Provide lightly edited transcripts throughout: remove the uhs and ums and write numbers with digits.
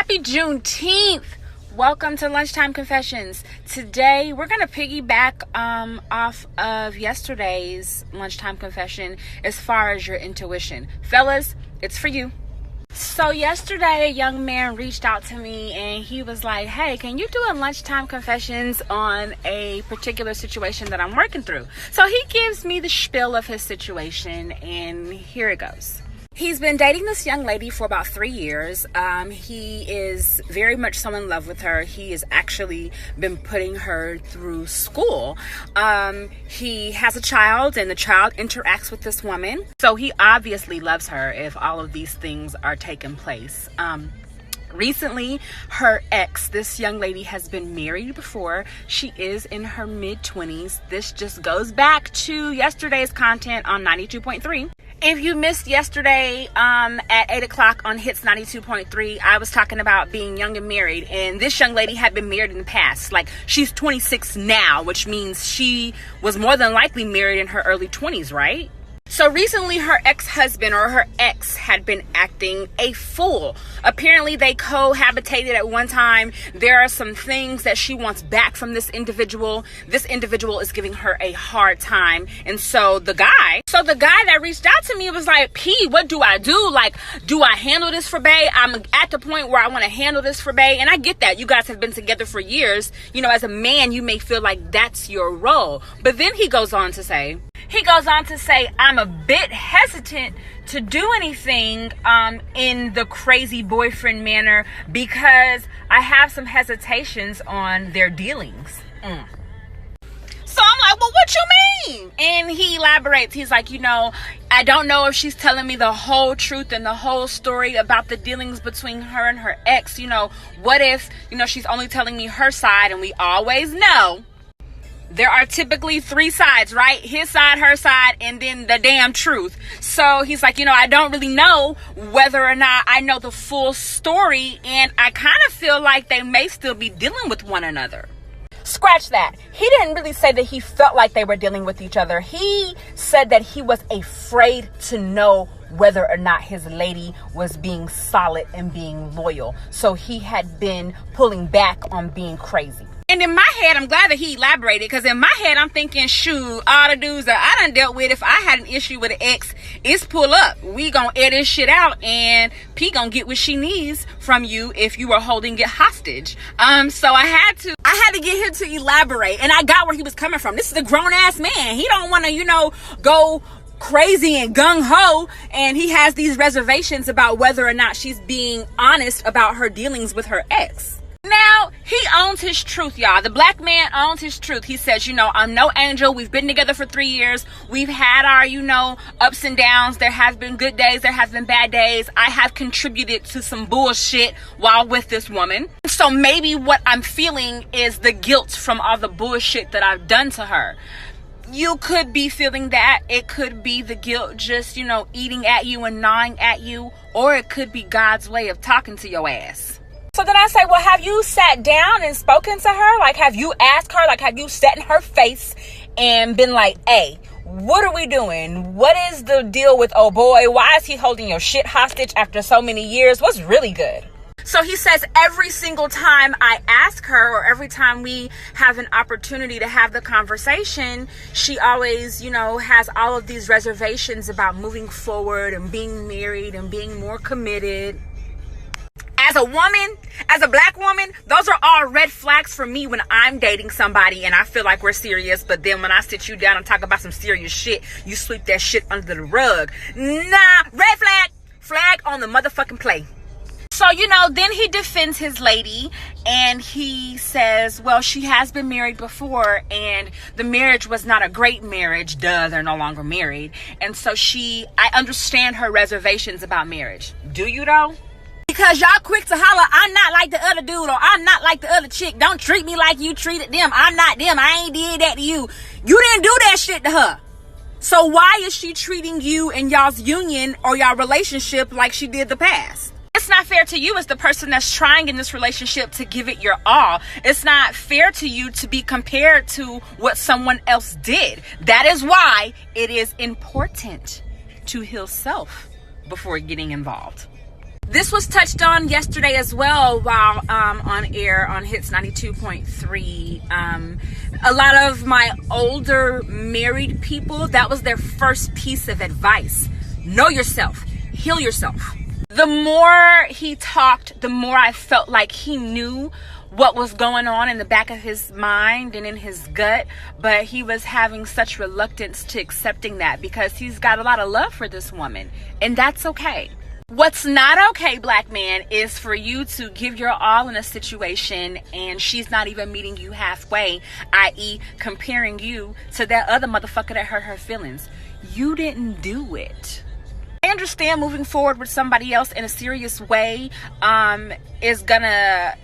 Happy Juneteenth! Welcome to Lunchtime Confessions. Today we're going to piggyback off of yesterday's Lunchtime Confession as far as your intuition. Fellas, it's for you. So yesterday a young man reached out to me and he was like, hey, can you do a Lunchtime Confessions on a particular situation that I'm working through? So he gives me the spiel of his situation and here it goes. He's been dating this young lady for about 3 years. He is very much so in love with her. He has actually been putting her through school. He has a child and the child interacts with this woman. So he obviously loves her if all of these things are taking place. Recently, her ex, this young lady has been married before. She is in her mid-20s. This just goes back to yesterday's content on 92.3. If you missed yesterday at 8 o'clock on Hits 92.3, I was talking about being young and married. And this young lady had been married in the past. Like, she's 26 now, which means she was more than likely married in her early 20s, right? So recently her ex-husband or her ex had been acting a fool. Apparently they cohabitated at one time. There are some things that she wants back from this individual. This individual is giving her a hard time. And so the guy that reached out to me was like, P, what do I do? Like, do I handle this for Bae? I'm at the point where I want to handle this for Bae. And I get that. You guys have been together for years. You know, as a man, you may feel like that's your role. But then he goes on to say, I'm a bit hesitant to do anything in the crazy boyfriend manner because I have some hesitations on their dealings. So I'm like, well, what you mean? And he elaborates. He's like, I don't know if she's telling me the whole truth and the whole story about the dealings between her and her ex. What if, she's only telling me her side, and we always know there are typically 3 sides, right? His side, her side, and then the damn truth. So he's like, I don't really know whether or not I know the full story, and I kind of feel like they may still be dealing with one another. Scratch that. He didn't really say that he felt like they were dealing with each other. He said that he was afraid to know whether or not his lady was being solid and being loyal. So he had been pulling back on being crazy. And in my head, I'm glad that he elaborated, because in my head, I'm thinking, shoot, all the dudes that I done dealt with, if I had an issue with an ex, it's pull up. We gonna air this shit out, and P gonna get what she needs from you if you were holding it hostage. So I had to get him to elaborate, and I got where he was coming from. This is a grown-ass man. He don't want to, go crazy and gung-ho, and he has these reservations about whether or not she's being honest about her dealings with her ex. Now, he owns his truth, y'all. The black man owns his truth. He says, I'm no angel. We've been together for 3 years. We've had our, ups and downs. There have been good days. There have been bad days. I have contributed to some bullshit while with this woman. So maybe what I'm feeling is the guilt from all the bullshit that I've done to her. You could be feeling that. It could be the guilt just, eating at you and gnawing at you. Or it could be God's way of talking to your ass. So then I say, well, have you sat down and spoken to her? Like, have you asked her? Like, have you sat in her face and been like, hey, what are we doing? What is the deal with oh boy? Why is he holding your shit hostage after so many years? What's really good? So he says every single time I ask her, or every time we have an opportunity to have the conversation, she always, has all of these reservations about moving forward and being married and being more committed. As a woman, as a black woman, those are all red flags for me when I'm dating somebody and I feel like we're serious. But then when I sit you down and talk about some serious shit, you sweep that shit under the rug. Nah, red flag on the motherfucking play. So, then he defends his lady and he says, well, she has been married before and the marriage was not a great marriage. Duh, they're no longer married. And so I understand her reservations about marriage. Do you though? Because y'all quick to holler, I'm not like the other dude, or I'm not like the other chick. Don't treat me like you treated them. I'm not them. I ain't did that to you. You didn't do that shit to her. So why is she treating you and y'all's union or y'all relationship like she did the past? It's not fair to you as the person that's trying in this relationship to give it your all. It's not fair to you to be compared to what someone else did. That is why it is important to heal self before getting involved. This was touched on yesterday as well while on air on Hits 92.3. A lot of my older married people, that was their first piece of advice. Know yourself. Heal yourself. The more he talked, the more I felt like he knew what was going on in the back of his mind and in his gut, but he was having such reluctance to accepting that because he's got a lot of love for this woman, and that's okay. What's not okay, black man, is for you to give your all in a situation and she's not even meeting you halfway, i.e. comparing you to that other motherfucker that hurt her feelings. You didn't do it. I understand moving forward with somebody else in a serious way is gonna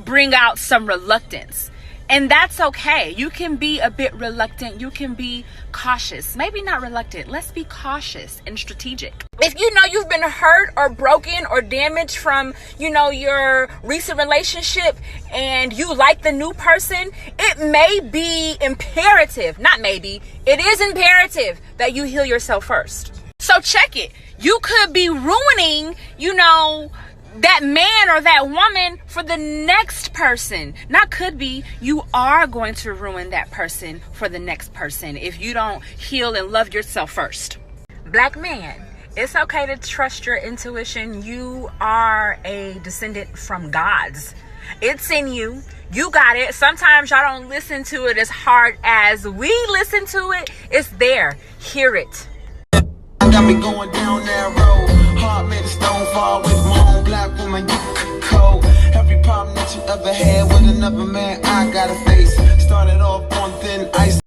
bring out some reluctance. And that's okay. You can be a bit reluctant. You can be cautious. Maybe not reluctant. Let's be cautious and strategic. If you know you've been hurt or broken or damaged from, your recent relationship and you like the new person, it may be imperative, not maybe, it is imperative that you heal yourself first. So check it. You could be ruining, that man or that woman for the next person. Not could be, you are going to ruin that person for the next person if you don't heal and love yourself first. Black man, it's okay to trust your intuition. You are a descendant from God's. It's in you. You got it. Sometimes y'all don't listen to it as hard as we listen to it. It's there. Hear it. Got me going down that road. Heart made of stone, far away from home. Black woman, you cold. Every problem that you ever had with another man, I gotta face. Started off